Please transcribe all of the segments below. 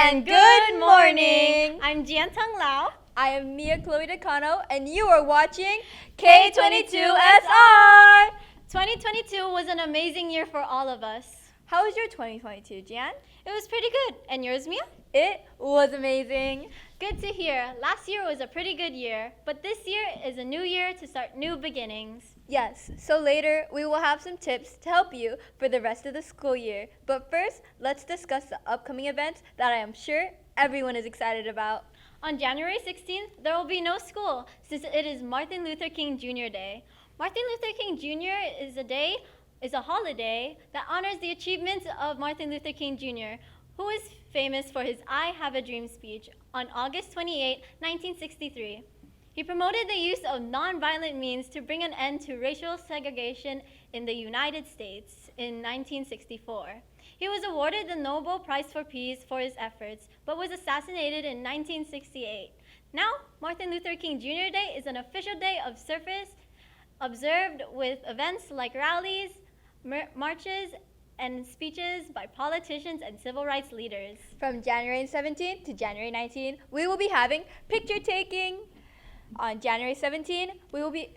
and good morning! I'm Jian Tang Lao. I am Mia Chloe Decano, and you are watching K22SR! 2022 was an amazing year for all of us. How was your 2022, Jian? It was pretty good. And yours, Mia? It was amazing. Good to hear. Last year was a pretty good year, but this year is a new year to start new beginnings. Yes, so later we will have some tips to help you for the rest of the school year. But first, let's discuss the upcoming events that I am sure everyone is excited about. On January 16th, there will be no school since it is Martin Luther King Jr. Day. Martin Luther King Jr. is a holiday that honors the achievements of Martin Luther King Jr., who is famous for his I Have a Dream speech on August 28, 1963. He promoted the use of nonviolent means to bring an end to racial segregation in the United States in 1964. He was awarded the Nobel Prize for Peace for his efforts, but was assassinated in 1968. Now, Martin Luther King Jr. Day is an official day of service observed with events like rallies, marches, and speeches by politicians and civil rights leaders. From January 17th to January 19th, we will be having picture taking. On January 17th, we will be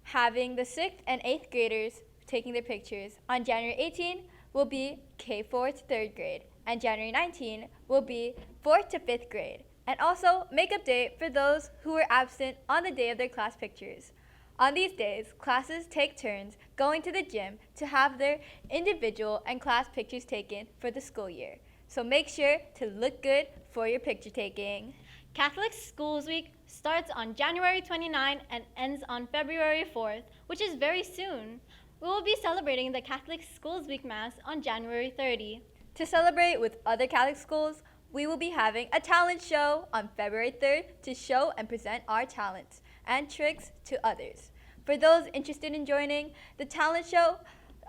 having the 6th and 8th graders taking their pictures. On January 18th, will be K4 to 3rd grade. And January 19th will be 4th to 5th grade. And also, makeup day for those who were absent on the day of their class pictures. On these days, classes take turns going to the gym to have their individual and class pictures taken for the school year. So make sure to look good for your picture taking. Catholic Schools Week starts on January 29 and ends on February 4th, which is very soon. We will be celebrating the Catholic Schools Week Mass on January 30. To celebrate with other Catholic schools, we will be having a talent show on February 3rd to show and present our talents and tricks to others. For those interested in joining, the talent show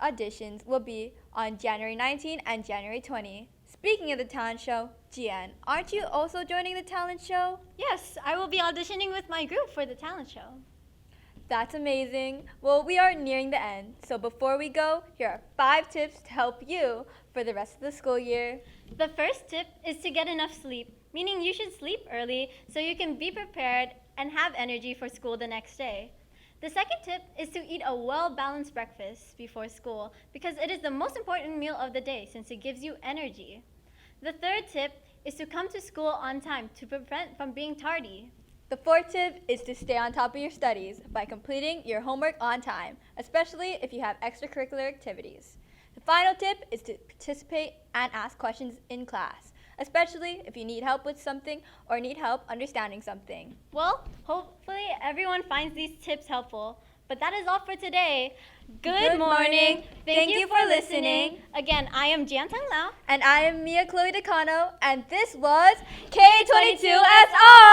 auditions will be on January 19 and January 20. Speaking of the talent show, Jian, aren't you also joining the talent show? Yes, I will be auditioning with my group for the talent show. That's amazing. Well, we are nearing the end, so before we go, here are 5 tips to help you for the rest of the school year. The first tip is to get enough sleep, meaning you should sleep early so you can be prepared and have energy for school the next day. The second tip is to eat a well-balanced breakfast before school because it is the most important meal of the day since it gives you energy. The third tip is to come to school on time to prevent from being tardy. The fourth tip is to stay on top of your studies by completing your homework on time, especially if you have extracurricular activities. The final tip is to participate and ask questions in class, especially if you need help with something or need help understanding something. Well, hopefully everyone finds these tips helpful. But that is all for today. Good morning. Thank you for listening. Again, I am Jian Tang Lao. And I am Mia Chloe Decano, and this was K22SR!